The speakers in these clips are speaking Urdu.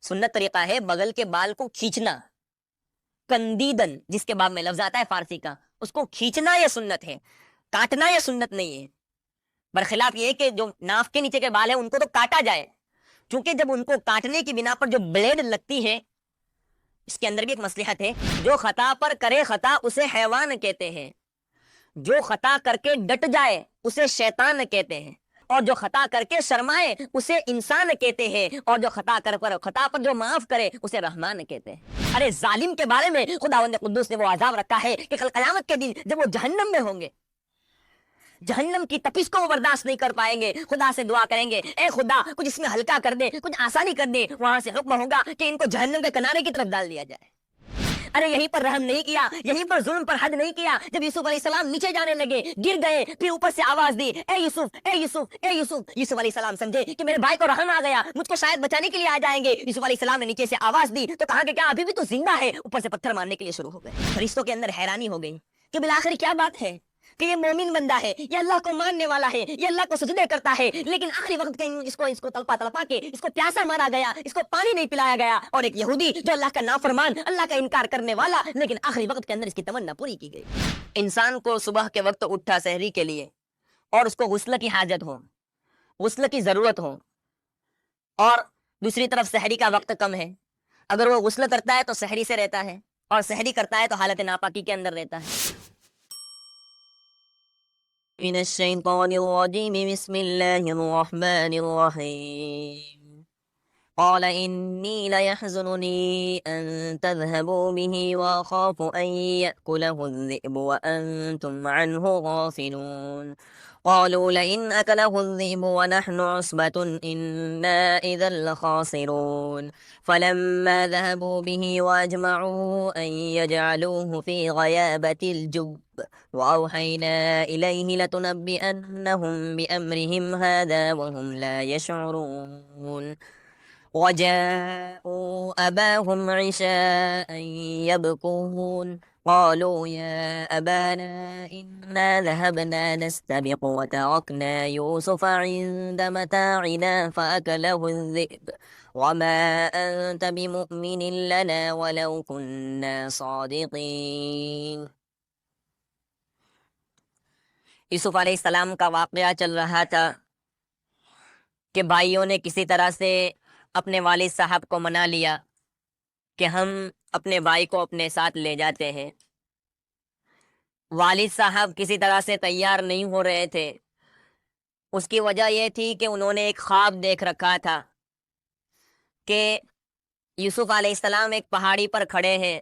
سنت طریقہ ہے بغل کے بال کو کھینچنا، کندیدن جس کے باب میں لفظ آتا ہے فارسی کا، اس کو کھینچنا یہ سنت ہے، کاٹنا یہ سنت نہیں ہے۔ برخلاف یہ کہ جو ناف کے نیچے کے بال ہیں ان کو تو کاٹا جائے، چونکہ جب ان کو کاٹنے کی بنا پر جو بلیڈ لگتی ہے، اس کے اندر بھی ایک مصلحت ہے۔ جو خطا پر کرے خطا اسے حیوان کہتے ہیں، جو خطا کر کے ڈٹ جائے اسے شیطان کہتے ہیں، اور جو خطا کر کے شرمائے اسے انسان کہتے ہیں، اور جو خطا پر جو معاف کرے اسے رحمان کہتے ہیں۔ ارے ظالم کے بارے میں خداوند قدوس نے وہ عذاب رکھا ہے کہ کل قیامت کے دن جب وہ جہنم میں ہوں گے، جہنم کی تپش کو وہ برداشت نہیں کر پائیں گے، خدا سے دعا کریں گے اے خدا کچھ اس میں ہلکا کر دے، کچھ آسانی کر دے۔ وہاں سے حکم ہوگا کہ ان کو جہنم کے کنارے کی طرف ڈال دیا جائے۔ ارے یہیں پر رحم نہیں کیا، یہیں پر ظلم پر حد نہیں کیا۔ جب یوسف علیہ السلام نیچے جانے لگے، گر گئے، پھر اوپر سے آواز دی اے یوسف اے یوسف اے یوسف۔ یوسف علیہ السلام سمجھے کہ میرے بھائی کو رحم آ گیا، مجھ کو شاید بچانے کے لیے آ جائیں گے۔ یوسف علیہ السلام نے نیچے سے آواز دی تو کہا کہ کیا ابھی بھی تو زندہ ہے؟ اوپر سے پتھر مارنے کے لیے شروع ہو گئے۔ فرشتوں کے اندر حیرانی ہو گئی کہ بالآخر کیا بات ہے کہ یہ مومن بندہ ہے، یہ اللہ کو ماننے والا ہے، یہ اللہ کو سجدے کرتا ہے، لیکن آخری وقت کہیں اس کو تڑپا کے اس کو پیاسا مارا گیا، اس کو پانی نہیں پلایا گیا۔ اور ایک یہودی جو اللہ کا نافرمان، اللہ کا انکار کرنے والا، لیکن آخری وقت کے اندر اس کی تمنا پوری کی گئی۔ انسان کو صبح کے وقت اٹھا سحری کے لیے اور اس کو غسل کی حاجت ہو، غسل کی ضرورت ہو، اور دوسری طرف سحری کا وقت کم ہے، اگر وہ غسل کرتا ہے تو سحری سے رہتا ہے، اور سحری کرتا ہے تو حالت ناپاکی کے اندر رہتا ہے۔ من الشیطان الرجیم بسم اللہ الرحمن الرحیم قال انی لیحزننی ان تذهبوا به واخاف ان یأکله الذئب وانتم عنه غافلون قالوا لئن أكله الذئب ونحن عصبة إنا إذا لخاسرون فلما ذهبوا به وأجمعوا أن يجعلوه في غيابة الجب وأوحينا إليه لتنبئنهم بأمرهم هذا وهم لا يشعرون وجاءوا أباهم عشاء يبكون قالوا يا أبانا إنا ذهبنا نستبق وتركنا يوسف عند متاعنا فأكله الذئب وما أنت بمؤمن لنا ولو كنا صادقين۔ یوسف علیہ السلام کا واقعہ چل رہا تھا کہ بھائیوں نے کسی طرح سے اپنے والد صاحب کو منا لیا کہ ہم اپنے بھائی کو اپنے ساتھ لے جاتے ہیں۔ والد صاحب کسی طرح سے تیار نہیں ہو رہے تھے۔ اس کی وجہ یہ تھی کہ انہوں نے ایک خواب دیکھ رکھا تھا کہ یوسف علیہ السلام ایک پہاڑی پر کھڑے ہیں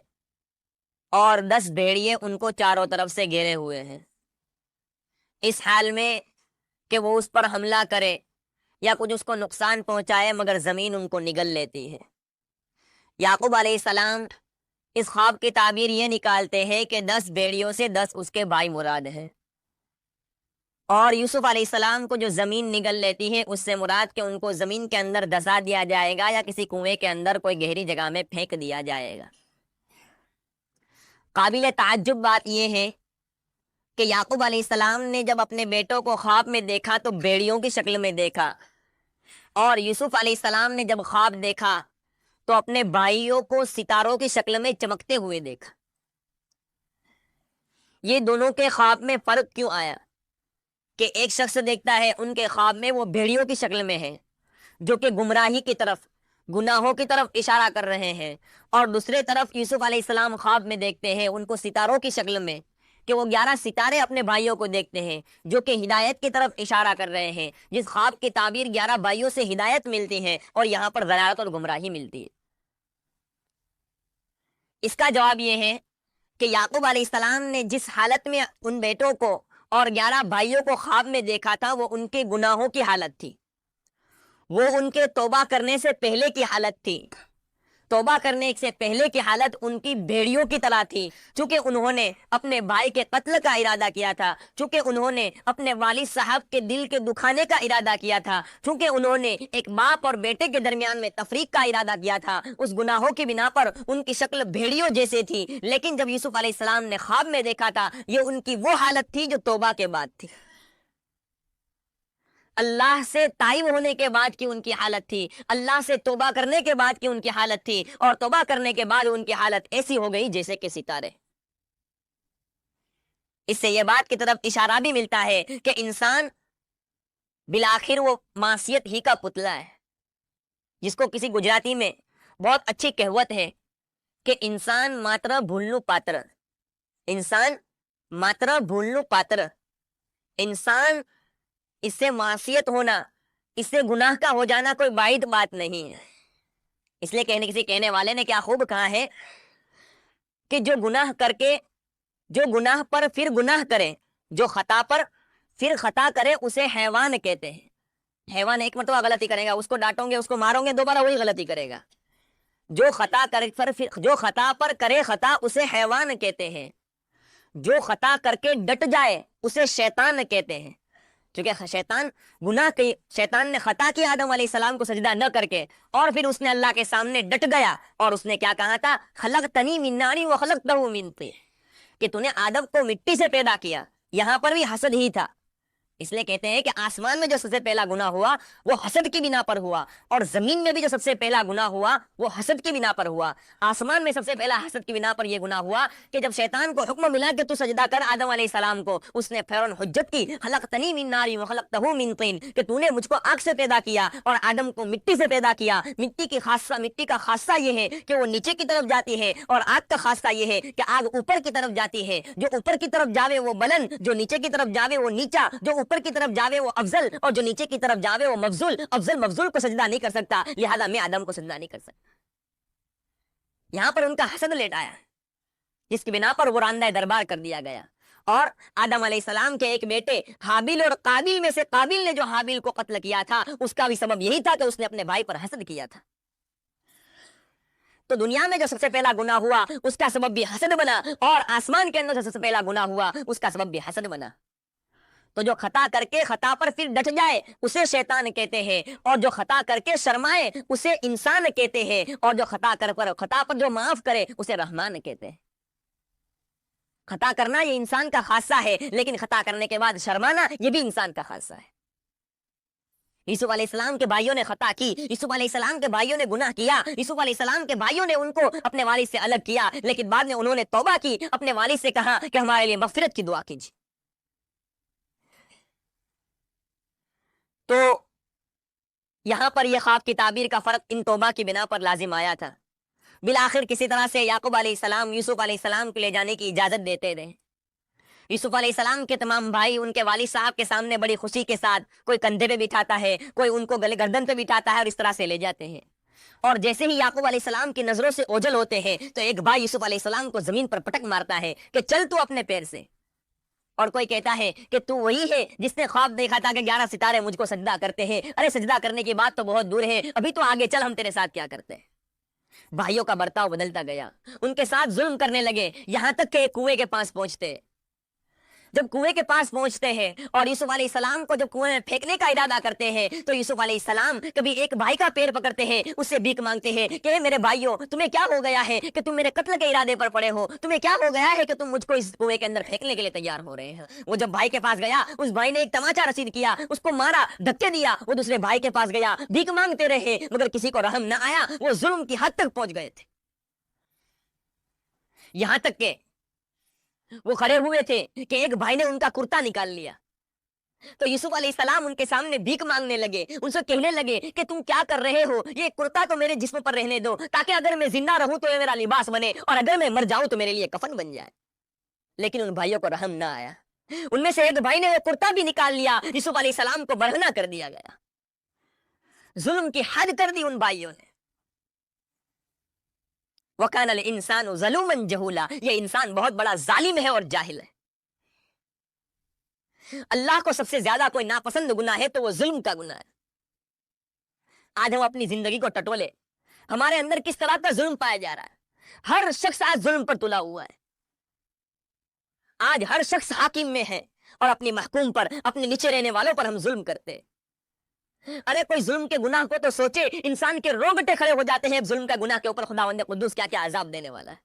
اور 10 بھیڑیے ان کو چاروں طرف سے گھیرے ہوئے ہیں، اس حال میں کہ وہ اس پر حملہ کرے یا کچھ اس کو نقصان پہنچائے، مگر زمین ان کو نگل لیتی ہے۔ یعقوب علیہ السلام اس خواب کی تعبیر یہ نکالتے ہیں کہ 10 بھیڑیوں سے 10 اس کے بھائی مراد ہیں، اور یوسف علیہ السلام کو جو زمین نگل لیتی ہے اس سے مراد کہ ان کو زمین کے اندر دھسا دیا جائے گا یا کسی کنویں کے اندر کوئی گہری جگہ میں پھینک دیا جائے گا۔ قابل تعجب بات یہ ہے کہ یعقوب علیہ السلام نے جب اپنے بیٹوں کو خواب میں دیکھا تو بیڑیوں کی شکل میں دیکھا، اور یوسف علیہ السلام نے جب خواب دیکھا تو اپنے بھائیوں کو ستاروں کی شکل میں چمکتے ہوئے دیکھا۔ یہ دونوں کے خواب میں فرق کیوں آیا کہ ایک شخص دیکھتا ہے ان کے خواب میں وہ بھیڑیوں کی شکل میں ہے جو کہ گمراہی کی طرف، گناہوں کی طرف اشارہ کر رہے ہیں، اور دوسرے طرف یوسف علیہ السلام خواب میں دیکھتے ہیں ان کو ستاروں کی شکل میں کہ وہ 11 ستارے اپنے بھائیوں کو دیکھتے ہیں جو کہ ہدایت کی طرف اشارہ کر رہے ہیں۔ جس خواب کی تعبیر 11 بھائیوں سے ہدایت ملتی ہے اور یہاں پر ضلالت اور گمراہی ملتی ہے۔ اس کا جواب یہ ہے کہ یعقوب علیہ السلام نے جس حالت میں ان بیٹوں کو اور 11 بھائیوں کو خواب میں دیکھا تھا وہ ان کے گناہوں کی حالت تھی، وہ ان کے توبہ کرنے سے پہلے کی حالت تھی۔ توبہ کرنے سے پہلے کی حالت ان کی بھیڑیوں کی طرح تھی، چونکہ انہوں نے اپنے بھائی کے قتل کا ارادہ کیا تھا، چونکہ انہوں نے اپنے والد صاحب کے دل کے دکھانے کا ارادہ کیا تھا، چونکہ انہوں نے ایک باپ اور بیٹے کے درمیان میں تفریق کا ارادہ کیا تھا۔ اس گناہوں کی بنا پر ان کی شکل بھیڑیوں جیسے تھی، لیکن جب یوسف علیہ السلام نے خواب میں دیکھا تھا یہ ان کی وہ حالت تھی جو توبہ کے بعد تھی۔ اللہ سے تائب ہونے کے بعد کی ان کی حالت تھی، اللہ سے توبہ کرنے کے بعد کی ان کی حالت تھی، اور توبہ کرنے کے بعد ان کی حالت ایسی ہو گئی جیسے کہ ستارے۔ اس سے یہ بات کی طرف اشارہ بھی ملتا ہے کہ انسان بالآخر وہ معصیت ہی کا پتلا ہے، جس کو کسی گجراتی میں بہت اچھی کہوت ہے کہ انسان ماتر بھولنو پاتر، انسان ماتر بھولنو پاتر، انسان اس سے معصیت ہونا، اس سے گناہ کا ہو جانا کوئی بعید بات نہیں ہے۔ اس لیے کسی کہنے والے نے کیا خوب کہا ہے کہ جو گناہ کر کے، جو گناہ پر پھر گناہ کرے، جو خطا پر پھر خطا کرے، اسے حیوان کہتے ہیں۔ حیوان ایک مرتبہ غلطی کرے گا، اس کو ڈانٹو گے، اس کو مارو گے، دوبارہ وہی غلطی کرے گا۔ جو خطا جو خطا پر کرے خطا، اسے حیوان کہتے ہیں۔ جو خطا کر کے ڈٹ جائے، اسے شیطان کہتے ہیں۔ چونکہ شیطان نے خطا کیا آدم علیہ السلام کو سجدہ نہ کر کے، اور پھر اس نے اللہ کے سامنے ڈٹ گیا، اور اس نے کیا کہا تھا؟ خلقتنی من نار وخلقتہ من طین، کہ تو نے آدم کو مٹی سے پیدا کیا۔ یہاں پر بھی حسد ہی تھا۔ اس لیے کہتے ہیں کہ آسمان میں جو سب سے پہلا گناہ ہوا وہ حسد کی بنا پر ہوا، اور زمین میں بھی جو سب سے پہلا گناہ ہوا وہ حسد کی بنا پر ہوا۔ آسمان میں سب سے پہلا حسد کی بنا پر یہ گناہ ہوا کہ جب شیطان کو حکم ملا کہ تو سجدہ کر آدم علیہ السلام کو، اس نے فوراً حجت کی، خلقتنی من نار وخلقتہ من طین، کہ تو نے مجھ کو آگ سے پیدا کیا اور آدم کو مٹی سے پیدا کیا۔ مٹی کا خاصہ یہ ہے کہ وہ نیچے کی طرف جاتی ہے، اور آگ کا خاصہ یہ ہے کہ آگ اوپر کی طرف جاتی ہے۔ جو اوپر کی طرف جاوے وہ بلند، جو نیچے کی طرف جاوے وہ نیچا، جو اوپر کی طرف جاوے وہ افضل، اور جو نیچے کی طرف جاوے وہ مفضول۔ افضل مفضول کو سجدہ نہیں کر سکتا، لہذا میں آدم کو سجدہ نہیں کر سکتا۔ یہاں پر ان کا حسد لیٹ آیا، جس کی بنا پر وہ راندہ دربار کر دیا گیا، اور آدم علیہ السلام کے ایک بیٹے حابیل اور قابیل میں سے قابیل نے جو حابیل کو قتل کیا تھا، اس کا بھی سبب یہی تھا کہ اس نے اپنے بھائی پر حسد کیا تھا۔ تو دنیا میں جو سب سے پہلا گناہ ہوا اس کا سبب بھی حسد بنا، اور آسمان کے اندر جو سب سے پہلا گناہ ہوا اس کا سبب بھی حسد بنا۔ تو جو خطا کر کے خطا پر پھر ڈٹ جائے اسے شیطان کہتے ہیں، اور جو خطا کر کے شرمائے اسے انسان کہتے ہیں، اور جو خطا پر جو معاف کرے اسے رحمان کہتے ہیں۔ خطا کرنا یہ انسان کا خاصہ ہے، لیکن خطا کرنے کے بعد شرمانا یہ بھی انسان کا خاصہ ہے۔ یوسف علیہ السلام کے بھائیوں نے خطا کی، یوسف علیہ السلام کے بھائیوں نے گناہ کیا، یوسف علیہ السلام کے بھائیوں نے ان کو اپنے والد سے الگ کیا، لیکن بعد میں انہوں نے توبہ کی، اپنے والد سے کہا کہ ہمارے لیے مغفرت کی دعا کیجیے۔ تو یہاں پر یہ خواب کی تعبیر کا فرق ان توبہ کی بنا پر لازم آیا تھا۔ بالآخر کسی طرح سے یعقوب علیہ السلام یوسف علیہ السلام کو لے جانے کی اجازت دیتے رہے۔ یوسف علیہ السلام کے تمام بھائی ان کے والد صاحب کے سامنے بڑی خوشی کے ساتھ، کوئی کندھے پہ بٹھاتا ہے، کوئی ان کو گلے گردن پہ بٹھاتا ہے، اور اس طرح سے لے جاتے ہیں۔ اور جیسے ہی یعقوب علیہ السلام کی نظروں سے اوجھل ہوتے ہیں تو ایک بھائی یوسف علیہ السلام کو زمین پر پٹک مارتا ہے کہ چل تو اپنے پیر سے، اور کوئی کہتا ہے کہ تو وہی ہے جس نے خواب دیکھا تھا کہ 11 ستارے مجھ کو سجدہ کرتے ہیں۔ ارے سجدہ کرنے کی بات تو بہت دور ہے، ابھی تو آگے چل، ہم تیرے ساتھ کیا کرتے ہیں۔ بھائیوں کا برتاؤ بدلتا گیا، ان کے ساتھ ظلم کرنے لگے، یہاں تک کہ کنویں کے پاس پہنچتے۔ جب کنویں کے پاس پہنچتے ہیں اور یوسف علیہ السلام کو جب کنویں میں پھینکنے کا ارادہ کرتے ہیں تو یوسف علیہ السلام کبھی ایک بھائی کا پیر پکڑتے ہیں، اس سے بھیک مانگتے ہیں کہ میرے بھائیوں تمہیں کیا ہو گیا ہے کہ تم میرے قتل کے ارادے پر پڑے ہو، تمہیں کیا ہو گیا ہے کہ تم مجھ کو اس کنویں کے اندر پھینکنے کے لیے تیار ہو رہے ہیں۔ وہ جب بھائی کے پاس گیا، اس بھائی نے ایک تماچا رسید کیا، اس کو مارا، دھکے دیا، وہ دوسرے بھائی کے پاس گیا، بھیک مانگتے رہے، مگر کسی کو رحم نہ آیا، وہ ظلم کی حد تک پہنچ گئے تھے، یہاں تک کہ وہ کھڑے ہوئے تھے کہ ایک بھائی نے ان کا کرتا نکال لیا۔ تو یوسف علیہ السلام ان کے سامنے بھیک مانگنے لگے، ان سے کہنے لگے کہ تم کیا کر رہے ہو، یہ کرتا تو میرے جسم پر رہنے دو تاکہ اگر میں زندہ رہوں تو یہ میرا لباس بنے، اور اگر میں مر جاؤں تو میرے لیے کفن بن جائے۔ لیکن ان بھائیوں کو رحم نہ آیا، ان میں سے ایک بھائی نے وہ کرتا بھی نکال لیا، یوسف علیہ السلام کو برہنہ کر دیا گیا، ظلم کی حد کر دی ان بھائیوں نے۔ وَكَانَ الْإِنسَانُ ظَلُومًا جَهُولًا، یہ انسان بہت بڑا ظالم ہے اور جاہل ہے۔ اللہ کو سب سے زیادہ کوئی ناپسند گناہ ہے تو وہ ظلم کا گناہ ہے۔ آج ہم اپنی زندگی کو ٹٹولے، ہمارے اندر کس طرح کا ظلم پایا جا رہا ہے۔ ہر شخص آج ظلم پر تلا ہوا ہے، آج ہر شخص حاکم میں ہے، اور اپنی محکوم پر، اپنے نیچے رہنے والوں پر ہم ظلم کرتے ہیں۔ ارے کوئی ظلم کے گناہ کو تو سوچے، انسان کے روگٹے کھڑے ہو جاتے ہیں ظلم کا گناہ کے اوپر، خداوند قدوس کیا کیا عذاب دینے والا ہے۔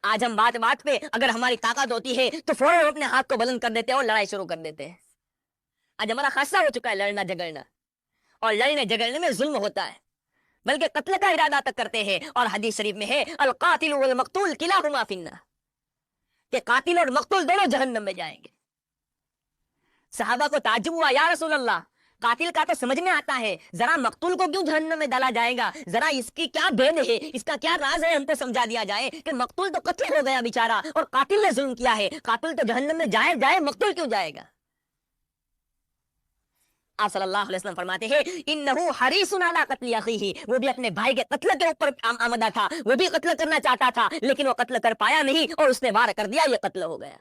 آج ہم بات بات پہ اگر ہماری طاقت ہوتی ہے تو فوراً اپنے ہاتھ کو بلند کر دیتے ہیں اور لڑائی شروع کر دیتے ہیں۔ آج ہمارا خاصہ ہو چکا ہے لڑنا جھگڑنا، اور لڑنے جھگڑنے میں ظلم ہوتا ہے، بلکہ قتل کا ارادہ تک کرتے ہیں۔ اور حدیث شریف میں ہے القاتل والمقتول کلاہما فی النار، کہ قاتل اور مقتول دونوں جہنم میں جائیں گے۔ صحابہ کو تعجب ہوا، یا رسول اللہ قاتل کا تو سمجھ میں آتا ہے، ذرا مقتول کو کیوں جہنم میں ڈالا جائے گا؟ ذرا اس کی کیا بید ہے، اس کا کیا راز ہے، ہم کو سمجھا دیا جائے کہ مقتول تو قتل ہو گیا بیچارہ، اور قاتل نے ظلم کیا ہے، قاتل تو جہنم میں جائے مقتول کیوں جائے گا؟ آپ صلی اللہ علیہ وسلم فرماتے ہیں انہو حریص علی قتل اخیہ، وہ بھی اپنے بھائی کے قتل کے اوپر آمدہ تھا، وہ بھی قتل کرنا چاہتا تھا لیکن وہ قتل کر پایا نہیں، اور اس نے وار کر دیا، یہ قتل ہو گیا۔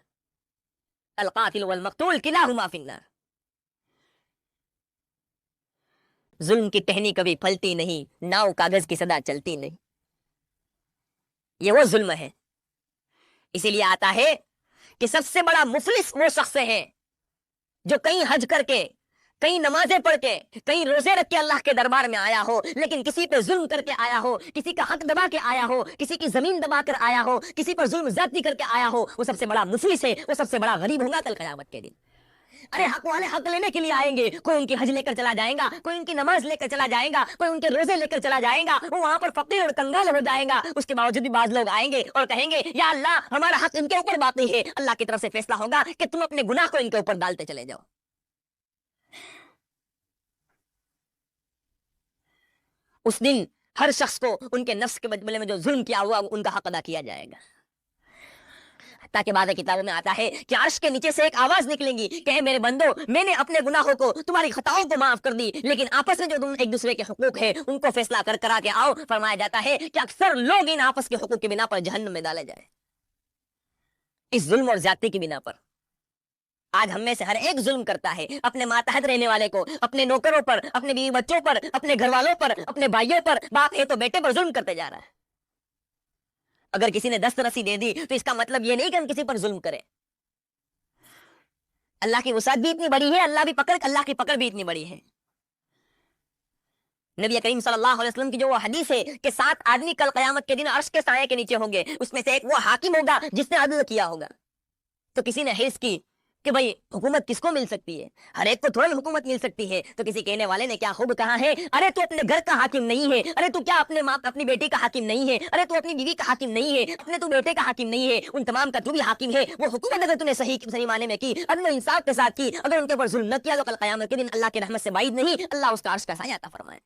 القاتل والمقتول کلاہما فی النار۔ ظلم کی ٹہنی کبھی پھلتی نہیں، ناؤ کاغذ کی صدا چلتی نہیں، یہ وہ ظلم ہے۔ اسی لیے آتا ہے کہ سب سے بڑا مفلس وہ شخص ہے جو کہیں حج کر کے، کہیں نمازیں پڑھ کے، کہیں روزے رکھ کے اللہ کے دربار میں آیا ہو، لیکن کسی پہ ظلم کر کے آیا ہو، کسی کا حق دبا کے آیا ہو، کسی کی زمین دبا کر آیا ہو، کسی پر ظلم زیادتی کر کے آیا ہو، وہ سب سے بڑا مفلس ہے، وہ سب سے بڑا غریب ہوگا کل قیامت کے دن۔ ارے حق والے حق لینے کے لیے آئیں گے، کوئی ان کی حج لے کر چلا جائے گا، کوئی ان کی نماز لے کر چلا جائے گا، کوئی ان کے روزے لے کر چلا جائے گا، وہ وہاں پر فقیر اور کنگال ہو جائے گا، اس کے باوجود بھی بعض لوگ آئیں گے اور کہیں گے یا اللہ ہمارا حق ان کے اوپر باقی ہے۔ اللہ کی طرف سے فیصلہ ہوگا کہ تم اپنے گناہ کو ان کے اوپر ڈالتے چلے جاؤ۔ اس دن ہر شخص کو ان کے نفس کے بدلے میں جو ظلم کیا ہوا ان کا حق ادا کیا جائے گا، تاکہ بعض کتابوں میں آتا ہے کہ عرش کے نیچے سے ایک آواز نکلے گی کہ اے میرے بندو، میں نے اپنے گناہوں کو، تمہاری خطاؤں کو معاف کر دی، لیکن آپس میں جو تم ایک دوسرے کے حقوق ہے ان کو فیصلہ کرا کے آؤ۔ فرمایا جاتا ہے کہ اکثر لوگ ان آپس کے حقوق کی بنا پر جہنم میں ڈالے جائے، اس ظلم اور زیادتی کی بنا پر۔ آج ہم میں سے ہر ایک ظلم کرتا ہے اپنے ماتحت رہنے والے کو، اپنے نوکروں پر، اپنے بیوی بچوں پر، اپنے گھر والوں پر، اپنے بھائیوں پر، باپ ہے تو بیٹے پر ظلم کرتے جا رہا ہے۔ اگر کسی نے دست رسی دے دی تو اس کا مطلب یہ نہیں کہ ہم کسی پر ظلم کریں۔ اللہ کی وسعت بھی اتنی بڑی ہے، اللہ کی پکڑ بھی اتنی بڑی ہے۔ نبی کریم صلی اللہ علیہ وسلم کی جو وہ حدیث ہے کہ 7 آدمی کل قیامت کے دن عرش کے سائے کے نیچے ہوں گے، اس میں سے ایک وہ حاکم ہوگا جس نے عدل کیا ہوگا۔ تو کسی نے حرص کی کہ بھئی حکومت کس کو مل سکتی ہے، ہر ایک کو تھوڑی حکومت مل سکتی ہے، تو کسی کہنے والے نے کیا خوب کہا ہے، ارے تو اپنے گھر کا حاکم نہیں ہے، ارے تو کیا اپنی بیٹی کا حاکم نہیں ہے، ارے تو اپنی بیوی کا حاکم نہیں ہے، اپنے تو بیٹے کا حاکم نہیں ہے، ان تمام کا تو بھی حاکم ہے۔ وہ حکومت اگر تو نے صحیح معنی میں کی، عدل و انصاف کے ساتھ کی، اگر ان کے اوپر ظلم نہ کیا تو کل قیامت کے دن اللہ کی رحمت سے بعید نہیں، اللہ اس کا عرش کا سایہ عطا فرمائے۔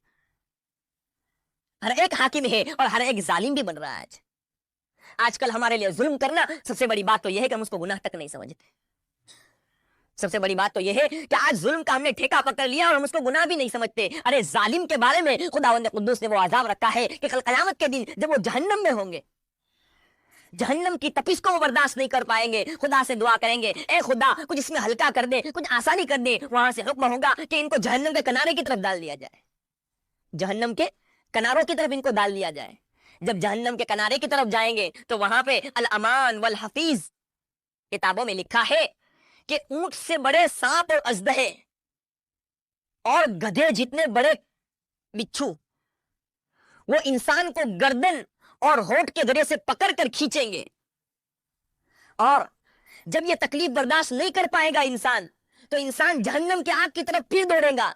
ہر ایک حاکم ہے اور ہر ایک ظالم بھی بن رہا ہے۔ آج کل ہمارے لیے ظلم کرنا سب سے بڑی بات تو یہ ہے کہ ہم اس کو گناہ تک نہیں سمجھتے۔ سب سے بڑی بات تو یہ ہے کہ آج ظلم کا ہم نے ٹھیکہ پکڑ لیا اور ہم اس کو گناہ بھی نہیں سمجھتے۔ ارے ظالم کے بارے میں خداوند قدوس نے وہ عذاب رکھا ہے کہ کل قیامت کے دن جب وہ جہنم میں ہوں گے، جہنم کی تپش کو وہ برداشت نہیں کر پائیں گے، خدا سے دعا کریں گے اے خدا کچھ اس میں ہلکا کر دے، کچھ آسانی کر دے۔ وہاں سے حکم ہوگا کہ ان کو جہنم کے کنارے کی طرف ڈال دیا جائے، جہنم کے کناروں کی طرف ان کو ڈال دیا جائے۔ جب جہنم کے کنارے کی طرف جائیں گے تو وہاں پہ الامان والحفیظ کتابوں میں لکھا ہے کہ اونٹ سے بڑے سانپ اور اژدہے اور گدھے جتنے بڑے بچھو وہ انسان کو گردن اور ہونٹ کے ذریعے سے پکڑ کر کھینچیں گے، اور جب یہ تکلیف برداشت نہیں کر پائے گا انسان تو انسان جہنم کے آگ کی طرف پھر دوڑے گا،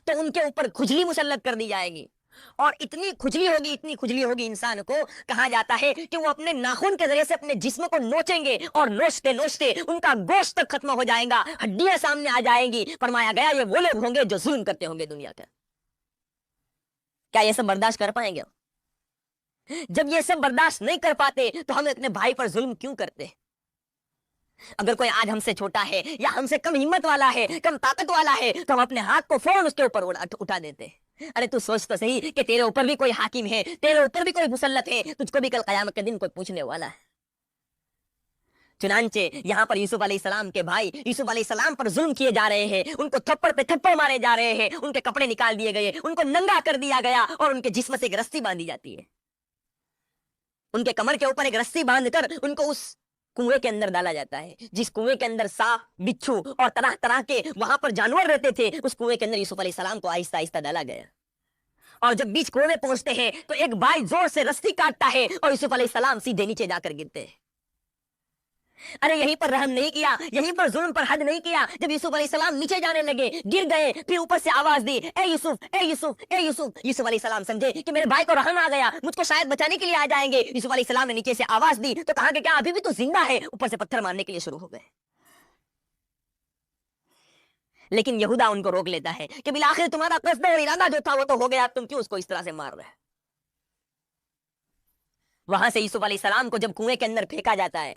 تو ان کے اوپر کھجلی مسلط کر دی جائے گی، اور اتنی کھجلی ہوگی انسان کو، کہا جاتا ہے کہ وہ اپنے ناخن کے ذریعے سے اپنے جسم کو نوچیں گے، اور نوچتے نوچتے ان کا گوشت تک ختم ہو جائے گا، ہڈیاں سامنے آ جائیں گی۔ فرمایا گیا یہ وہ لوگ ہوں گے جو ظلم کرتے ہوں گے دنیا کا۔ کیا یہ سب برداشت کر پائیں گے؟ جب یہ سب برداشت نہیں کر پاتے تو ہم اپنے بھائی پر ظلم کیوں کرتے؟ اگر کوئی آج ہم سے چھوٹا ہے یا ہم سے کم ہمت والا ہے، کم طاقت والا ہے، تو ہم اپنے ہاتھ کو فوراً اس کے اوپر اٹھا دیتے۔ ارے تو سوچ تو صحیح کہ تیرے اوپر بھی کوئی حاکم ہے، تیرے اوپر بھی کوئی مسلط ہے، تجھ کو بھی کل قیامت کے دن کوئی پوچھنے والا ہے۔ چنانچہ یہاں پر یوسف علیہ السلام کے بھائی یوسف علیہ السلام پر ظلم کیے جا رہے ہیں، ان کو تھپڑ پہ تھپڑ مارے جا رہے ہیں، ان کے کپڑے نکال دیے گئے، ان کو ننگا کر دیا گیا، اور ان کے جسم سے ایک رسی باندھی جاتی ہے، ان کے کمر کے اوپر ایک رسی باندھ کر ان کو اس کنویں کے اندر ڈالا جاتا ہے، جس کنویں کے اندر سانپ، بچھو اور طرح طرح کے وہاں پر جانور رہتے تھے، اس کنویں کے اندر یوسف علیہ السلام کو آہستہ آہستہ ڈالا گیا۔ اور جب بیچ کنویں میں پہنچتے ہیں تو ایک بھائی زور سے رسی کاٹتا ہے اور یوسف علیہ السلام سیدھے نیچے جا کر گرتے ہیں۔ ارے یہیں پر رحم نہیں کیا, یہیں پر ظلم پر حد نہیں کیا. جب یوسف علیہ السلام نیچے جانے لگے, گر گئے, پھر اوپر سے آواز دی, اے یوسف, اے یوسف, اے یوسف. یوسف علیہ السلام سمجھے کہ میرے بھائی کو رحم آ گیا, مجھ کو شاید بچانے کے لیے آ جائیں گے. یوسف علیہ السلام نے نیچے سے آواز دی تو کہا کہ کیا ابھی بھی تو زندہ ہے. اوپر سے پتھر مارنے کے لیے شروع ہو گئے. لیکن یہودا ان کو روک لیتا ہے کہ بالآخر تمہارا قصد اور ارادہ جو تھا وہ تو ہو گیا, تم کیوں اس کو اس طرح سے مار رہے. وہاں سے یوسف علیہ السلام کو جب کنویں کے اندر پھینکا جاتا ہے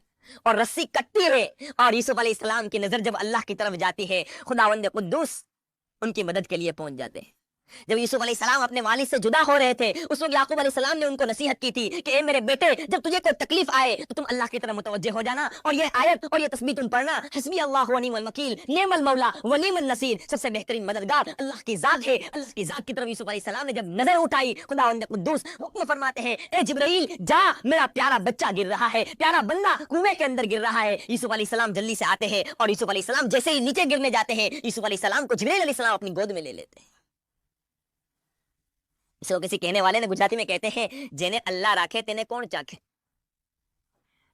اور رسی کٹتی ہے, اور یوسف علیہ السلام کی نظر جب اللہ کی طرف جاتی ہے, خداوند قدوس ان کی مدد کے لیے پہنچ جاتے ہیں. جب یوسف علیہ السلام اپنے والد سے جدا ہو رہے تھے, اس وقت یعقوب علیہ السلام نے ان کو نصیحت کی تھی کہ اے میرے بیٹے, جب تجھے کوئی تکلیف آئے تو تم اللہ کی طرف متوجہ ہو جانا, اور یہ آیت اور یہ تسبیح تم پڑھنا, حسبی اللہ و نعم الوکیل, نعم المولا و نعم النصیر, سب سے بہترین مددگار اللہ کی ذات ہے. اللہ کی ذات کی طرف یوسف علیہ السلام نے جب نظر اٹھائی, خداوند قدوس حکم فرماتے ہیں, اے جبرائیل جا, میرا پیارا بچہ گر رہا ہے, پیارا بندہ کنویں کے اندر گر رہا ہے. یوسف علیہ السلام جلدی سے آتے ہیں, اور یوسف علیہ السلام جیسے ہی نیچے گرنے جاتے ہیں, یوسف علیہ السلام کو جبرائیل علیہ السلام اپنی گود میں لے لیتے ہیں. اس کو کسی کہنے والے نے گجراتی میں کہتے ہیں, جنے اللہ راکھے تینے کون چاکھے,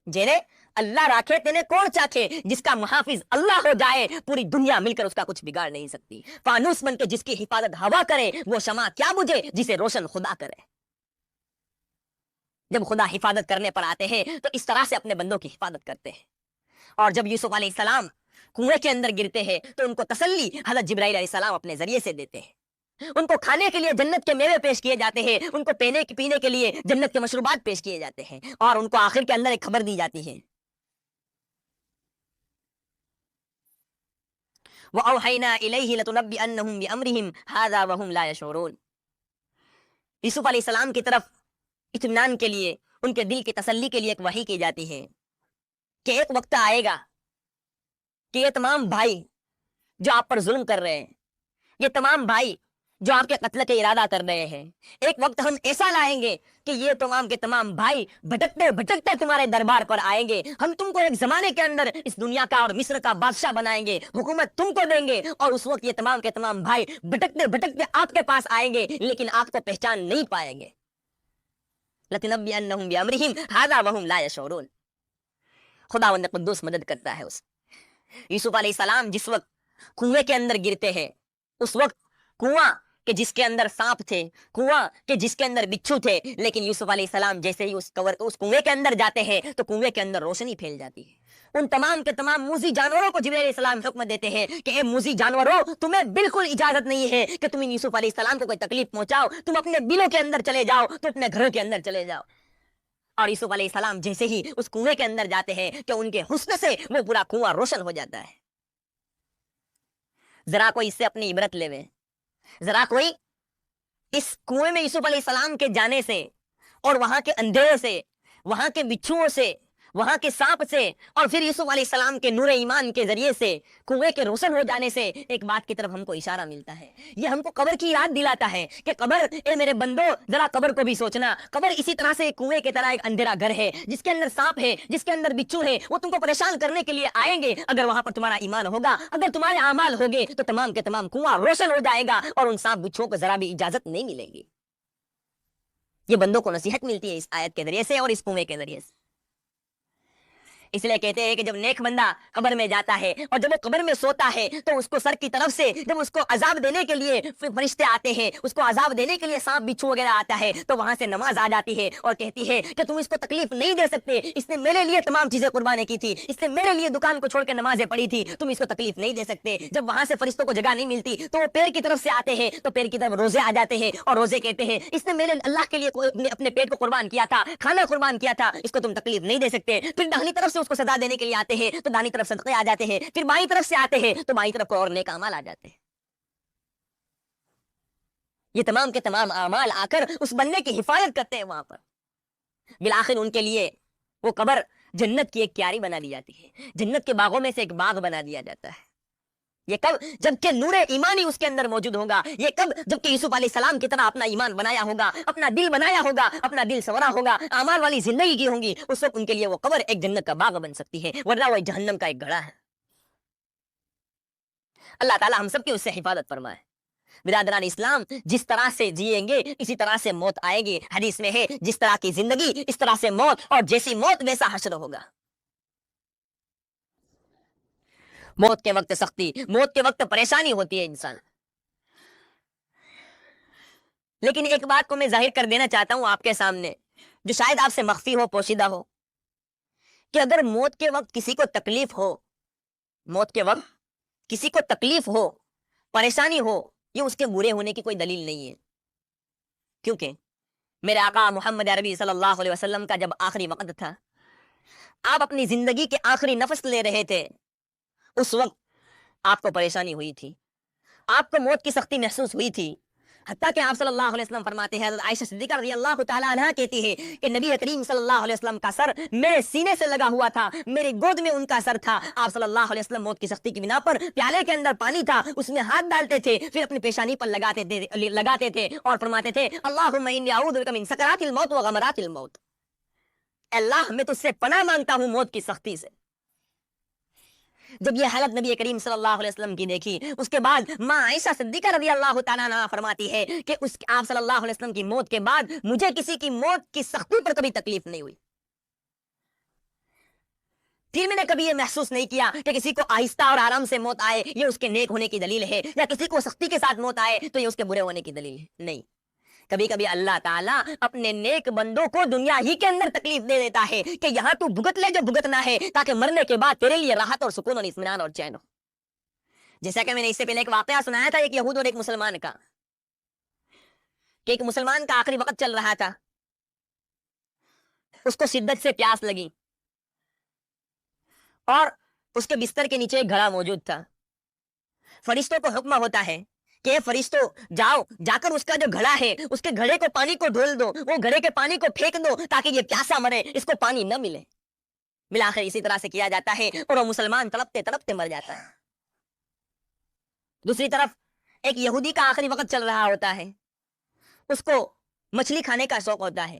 جنے اللہ راکھے تینے کون چاکھے. جس کا محافظ اللہ ہو جائے, پوری دنیا مل کر اس کا کچھ بگاڑ نہیں سکتی. فانوس بن کے جس کی حفاظت ہوا کرے, وہ شمع کیا بجھے جسے روشن خدا کرے. جب خدا حفاظت کرنے پر آتے ہیں تو اس طرح سے اپنے بندوں کی حفاظت کرتے ہیں. اور جب یوسف علیہ السلام کنویں کے اندر گرتے ہیں تو ان کو تسلی حضرت جبرائیل علیہ السلام اپنے ذریعے سے دیتے ہیں. ان کو کھانے کے لیے جنت کے میوے پیش کیے جاتے ہیں, ان کو پینے کے لیے جنت کے مشروبات پیش کیے جاتے ہیں, اور ان کو آخر کے اندر ایک خبر دی جاتی ہے, وَأَوْحَيْنَا إِلَيْهِ لَتُنَبِّئَنَّهُمْ بِأَمْرِهِمْ هَذَا وَهُمْ لَا يَشْعُرُونَ. یوسف علیہ السلام کی طرف اطمینان کے لیے, ان کے دل کی تسلی کے لیے ایک وحی کی جاتی ہے کہ ایک وقت آئے گا کہ یہ تمام بھائی جو آپ پر ظلم کر رہے ہیں, یہ تمام بھائی جو آپ کے قتل کے ارادہ کر رہے ہیں, ایک وقت ہم ایسا لائیں گے کہ یہ تمام کے تمام بھائی بھٹکتے بھٹکتے تمہارے دربار پر آئیں گے. ہم تم کو ایک زمانے کے اندر اس دنیا کا اور مصر کا بادشاہ بنائیں گے, حکومت تم کو دیں گے, اور اس وقت یہ تمام کے تمام بھائی بھٹکتے بھٹکتے آپ کے پاس آئیں گے, لیکن آپ کو پہچان نہیں پائیں گے. لَتُنَبِّئَنَّهُمْ بِأَمْرِهِمْ هَذَا وَهُمْ لَا يَشْعُرُونَ. خداوند قدوس مدد کرتا ہے. یوسف علیہ السلام جس وقت کنویں کے اندر گرتے ہیں, اس وقت کنواں کہ جس کے اندر سانپ تھے, کنواں کہ جس کے اندر بچھو تھے, لیکن یوسف علیہ السلام جیسے ہی اس کنویں کے اندر جاتے ہیں تو کنویں کے اندر روشنی پھیل جاتی ہے. ان تمام کے تمام موذی جانوروں کو جبرائیل علیہ السلام حکم دیتے ہیں کہ اے موذی جانوروں, تمہیں بالکل اجازت نہیں ہے کہ تم یوسف علیہ السلام کو کوئی تکلیف پہنچاؤ, تم اپنے بلوں کے اندر چلے جاؤ, تم اپنے گھر کے اندر چلے جاؤ. اور یوسف علیہ السلام جیسے ہی اس کنویں کے اندر جاتے ہیں کہ ان کے حسن سے وہ پورا کنواں روشن ہو جاتا ہے. ذرا کوئی اس سے اپنی عبرت لے وے, ذرا کوئی اس کنویں میں یوسف علیہ السلام کے جانے سے, اور وہاں کے اندھیرے سے, وہاں کے بچھوؤں سے, وہاں کے سانپ سے, اور پھر یوسف علیہ السلام کے نور ایمان کے ذریعے سے کنویں کے روشن ہو جانے سے ایک بات کی طرف ہم کو اشارہ ملتا ہے. یہ ہم کو قبر کی یاد دلاتا ہے کہ قبر, اے میرے بندو ذرا قبر کو بھی سوچنا, قبر اسی طرح سے کنویں کی طرح ایک اندھیرا گھر ہے جس کے اندر سانپ ہے, جس کے اندر بچھو ہے, وہ تم کو پریشان کرنے کے لیے آئیں گے. اگر وہاں پر تمہارا ایمان ہوگا, اگر تمہارے اعمال ہوگے, تو تمام کے تمام کنواں روشن ہو جائے گا, اور ان سانپ بچھوؤں کو ذرا بھی اجازت نہیں ملے گی. یہ بندوں کو نصیحت ملتی ہے اس آیت کے ذریعے سے اور اس کنویں کے ذریعے سے. اس لیے کہتے ہیں کہ جب نیک بندہ قبر میں جاتا ہے اور جب وہ قبر میں سوتا ہے تو اس کو سر کی طرف سے جب اس کو عذاب دینے کے لیے فرشتے آتے ہیں, اس کو عذاب دینے کے لیے سانپ بچھو وغیرہ آتا ہے, تو وہاں سے نماز آ جاتی ہے اور کہتی ہے کہ تم اس کو تکلیف نہیں دے سکتے, اس نے میرے لیے تمام چیزیں قربانی کی تھی, اس نے میرے لیے دکان کو چھوڑ کے نمازیں پڑھی تھی, تم اس کو تکلیف نہیں دے سکتے. جب وہاں سے فرشتوں کو جگہ نہیں ملتی تو وہ پیر کی طرف سے آتے ہیں, تو پیر کی طرف روزے آ جاتے ہیں, اور روزے کہتے ہیں اس نے میرے اللہ کے لیے اپنے پیٹ کو قربان کیا تھا, کھانا قربان کیا تھا, اس کو تم تکلیف نہیں دے سکتے. پھر داہنی طرف سے اس کو سزا دینے کے لیے آتے ہیں تو داہنی طرف صدقے آ جاتے ہیں, پھر بائیں طرف سے آتے ہیں تو بائیں طرف کو اور نیک اعمال آ جاتے ہیں. یہ تمام کے تمام اعمال آ کر اس بندے کی حفاظت کرتے ہیں وہاں پر. بالآخر ان کے لیے وہ قبر جنت کی ایک کیاری بنا دی جاتی ہے, جنت کے باغوں میں سے ایک باغ بنا دیا جاتا ہے. یہ کب؟ جبکہ نور ایمانی اس کے اندر موجود ہوگا. یہ کب؟ جبکہ یوسف علیہ السلام کی طرح اپنا ایمان بنایا ہوگا, اپنا دل بنایا ہوگا, اپنا دل سورا ہوگا, اعمال والی زندگی کی ہوگی. اس وقت ان کے لیے وہ قبر ایک جنت کا باغ بن سکتی ہے, ورنہ وہ جہنم کا ایک گڑھا ہے. اللہ تعالی ہم سب کی اس سے حفاظت فرمائے. برادران اسلام, جس طرح سے جیئیں گے اسی طرح سے موت آئے گی. حدیث میں ہے جس طرح کی زندگی اس طرح سے موت, اور جیسی موت ویسا حشر ہوگا. موت کے وقت سختی، موت کے وقت پریشانی ہوتی ہے انسان. لیکن ایک بات کو میں ظاہر کر دینا چاہتا ہوں آپ کے سامنے، جو شاید آپ سے مخفی ہو، پوشیدہ ہو، کہ اگر موت کے وقت کسی کو تکلیف ہو، موت کے وقت کسی کو تکلیف ہو، پریشانی ہو، یہ اس کے برے ہونے کی کوئی دلیل نہیں ہے. کیونکہ میرے آقا محمد عربی صلی اللہ علیہ وسلم کا جب آخری وقت تھا، آپ اپنی زندگی کے آخری نفس لے رہے تھے، اس وقت آپ کو پریشانی ہوئی تھی، آپ کو موت کی سختی محسوس ہوئی تھی. حتیٰ کہ آپ صلی اللہ علیہ وسلم فرماتے ہیں، حضرت عائشہ صدیقہ رضی اللہ تعالیٰ عنہ کہتی ہے کہ نبی کریم صلی اللہ علیہ وسلم کا سر میرے سینے سے لگا ہوا تھا، میری گود میں ان کا سر تھا. آپ صلی اللہ علیہ وسلم موت کی سختی کی بنا پر پیالے کے اندر پانی تھا، اس میں ہاتھ ڈالتے تھے، پھر اپنی پیشانی پر لگاتے تھے اور فرماتے تھے اللہم انی اعوذ بک من سکرات الموت و غمرات الموت. اللہ میں تجھ سے پناہ مانگتا ہوں موت کی سختی سے. جب یہ حالت نبی کریم صلی اللہ علیہ وسلم کی دیکھی، اس کے بعد ماں عائشہ صدیقہ رضی اللہ تعالیٰ عنہ فرماتی ہے کہ آپ صلی اللہ علیہ وسلم کی موت کے بعد مجھے کسی کی موت کی سختی پر کبھی تکلیف نہیں ہوئی. پھر میں نے کبھی یہ محسوس نہیں کیا کہ کسی کو آہستہ اور آرام سے موت آئے یہ اس کے نیک ہونے کی دلیل ہے، یا کسی کو سختی کے ساتھ موت آئے تو یہ اس کے برے ہونے کی دلیل ہے. نہیں، کبھی کبھی اللہ تعالیٰ اپنے نیک بندوں کو دنیا ہی کے اندر تکلیف دے دیتا ہے کہ یہاں تو بھگت لے جو بھگتنا ہے، تاکہ مرنے کے بعد تیرے لیے راحت اور سکون اور اطمینان اور چین ہو. جیسا کہ میں نے اس سے پہلے ایک واقعہ سنایا تھا، ایک یہود اور ایک مسلمان کا، کہ ایک مسلمان کا آخری وقت چل رہا تھا، اس کو شدت سے پیاس لگی اور اس کے بستر کے نیچے ایک گھڑا موجود تھا. فرشتوں کو حکم ہوتا ہے کہ فرشتوں جاؤ، جا کر اس کا جو گھڑا ہے اس کے گھڑے کو پانی کو ڈھول دو، وہ گھڑے کے پانی کو پھینک دو تاکہ یہ پیاسا مرے، اس کو پانی نہ ملے. بالآخر اسی طرح سے کیا جاتا ہے اور وہ مسلمان تڑپتے تڑپتے مر جاتا ہے. دوسری طرف ایک یہودی کا آخری وقت چل رہا ہوتا ہے، اس کو مچھلی کھانے کا شوق ہوتا ہے.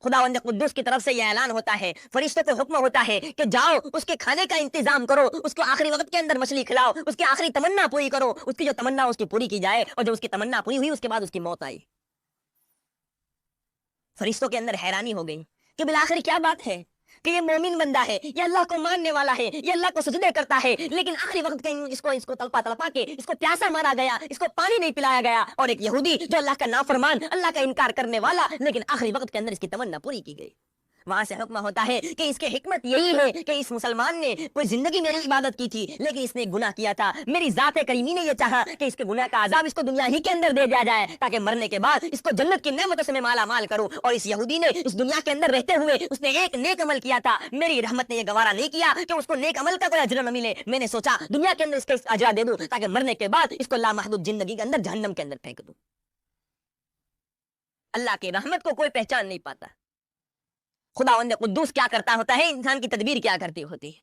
خداوند قدوس کی طرف سے یہ اعلان ہوتا ہے، فرشتوں کو حکم ہوتا ہے کہ جاؤ اس کے کھانے کا انتظام کرو، اس کو آخری وقت کے اندر مچھلی کھلاؤ، اس کی آخری تمنا پوری کرو. اس کی جو تمنا اس کی پوری کی جائے، اور جب اس کی تمنا پوری ہوئی اس کے بعد اس کی موت آئی. فرشتوں کے اندر حیرانی ہو گئی کہ بالآخر کیا بات ہے کہ یہ مومن بندہ ہے، یہ اللہ کو ماننے والا ہے، یہ اللہ کو سجدے کرتا ہے، لیکن آخری وقت کے اس کو تلپا کے اس کو پیاسا مارا گیا، اس کو پانی نہیں پلایا گیا. اور ایک یہودی جو اللہ کا نافرمان، اللہ کا انکار کرنے والا، لیکن آخری وقت کے اندر اس کی تمنا پوری کی گئی. وہاں سے حکم ہوتا ہے کہ اس کی حکمت یہی ہے کہ اس مسلمان نے کوئی زندگی میری عبادت کی تھی، لیکن اس نے گناہ کیا تھا، میری ذات کریمی نے یہ چاہا کہ اس کے گناہ کا عذاب اس کو دنیا ہی کے اندر دے دیا جائے، تاکہ مرنے کے بعد اس کو جنت کی نعمتوں سے میں مالا مال کروں. اور اس یہودی نے اس دنیا کے اندر رہتے ہوئے اس نے ایک نیک عمل کیا تھا، میری رحمت نے یہ گوارا نہیں کیا کہ اس کو نیک عمل کا کوئی اجر نہ ملے. میں نے سوچا دنیا کے اندر اس کا اجر دے دوں، تاکہ مرنے کے بعد اس کو لامحدود زندگی کے اندر جہنم کے اندر پھینک دوں. اللہ کی رحمت کو کوئی پہچان نہیں پاتا. خداوند قدوس کیا کرتا ہوتا ہے، انسان کی تدبیر کیا کرتی ہوتی ہے.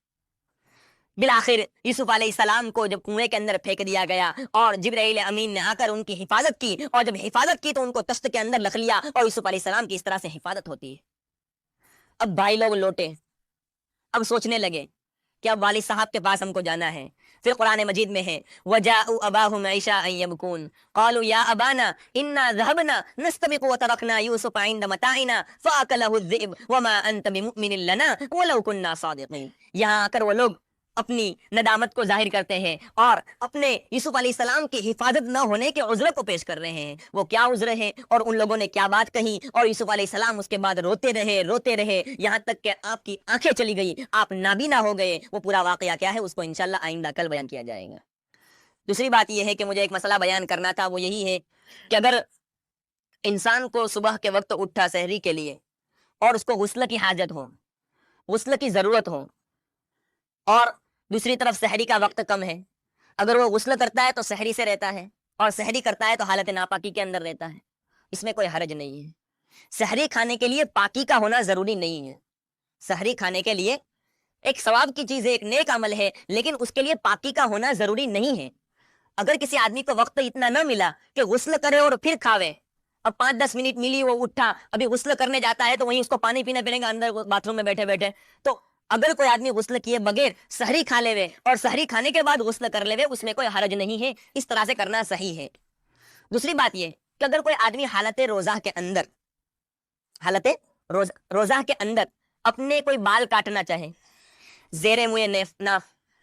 بالآخر یوسف علیہ السلام کو جب کنویں کے اندر پھینک دیا گیا اور جبرائیل امین نے آ کر ان کی حفاظت کی، اور جب حفاظت کی تو ان کو تشت کے اندر رکھ لیا، اور یوسف علیہ السلام کی اس طرح سے حفاظت ہوتی ہے. اب بھائی لوگ لوٹے، اب سوچنے لگے کہ اب والد صاحب کے پاس ہم کو جانا ہے. پھر قرآن مجید میں ہے وَجَاءُوا أَبَاهُمْ عِشَاءً يَبْكُونَ قَالُوا يَا أَبَانَا إِنَّا ذَهَبْنَا نَسْتَبِقُ وَتَرَكْنَا يُوسُفَ عِندَ مَتَاعِنَا فَأَكَلَهُ الذِّئْبُ وَمَا أَنْتَ بِمُؤْمِنٍ لَنَا وَلَوْ كُنَّا صَادِقِينَ. یہاں آ کر وہ لوگ اپنی ندامت کو ظاہر کرتے ہیں اور اپنے یوسف علیہ السلام کی حفاظت نہ ہونے کے عذر کو پیش کر رہے ہیں. وہ کیا عذر ہے اور ان لوگوں نے کیا بات کہی، اور یوسف علیہ السلام اس کے بعد روتے رہے یہاں تک کہ آپ کی آنکھیں چلی گئی، آپ نابینا ہو گئے. وہ پورا واقعہ کیا ہے اس کو انشاءاللہ آئندہ کل بیان کیا جائے گا. دوسری بات یہ ہے کہ مجھے ایک مسئلہ بیان کرنا تھا، وہ یہی ہے کہ اگر انسان کو صبح کے وقت اٹھا سحری کے لیے اور اس کو غسل کی حاجت ہو، غسل کی ضرورت ہو، اور دوسری طرف سحری کا وقت کم ہے، اگر وہ غسل کرتا ہے تو سحری سے رہتا ہے، اور سحری کرتا ہے تو حالت ناپاکی کے اندر رہتا ہے، اس میں کوئی حرج نہیں ہے. سحری کھانے کے لیے پاکی کا ہونا ضروری نہیں ہے. سحری کھانے کے لیے ایک ثواب کی چیز ہے، ایک نیک عمل ہے، لیکن اس کے لیے پاکی کا ہونا ضروری نہیں ہے. اگر کسی آدمی کو وقت اتنا نہ ملا کہ غسل کرے اور پھر کھاوے، اب 5-10 منٹ ملی، وہ اٹھا ابھی غسل کرنے جاتا ہے تو وہیں اس کو پانی پینا پڑے گا اندر باتھ روم میں بیٹھے بیٹھے. تو اگر کوئی آدمی غسل کیے بغیر سحری کھا لے اور سحری کھانے کے بعد غسل کر لے، اس میں کوئی حرج نہیں ہے، اس طرح سے کرنا صحیح ہے. دوسری بات یہ کہ اگر کوئی آدمی حالت روزہ کے اندر اپنے کوئی بال کاٹنا چاہے، زیر منہ ناف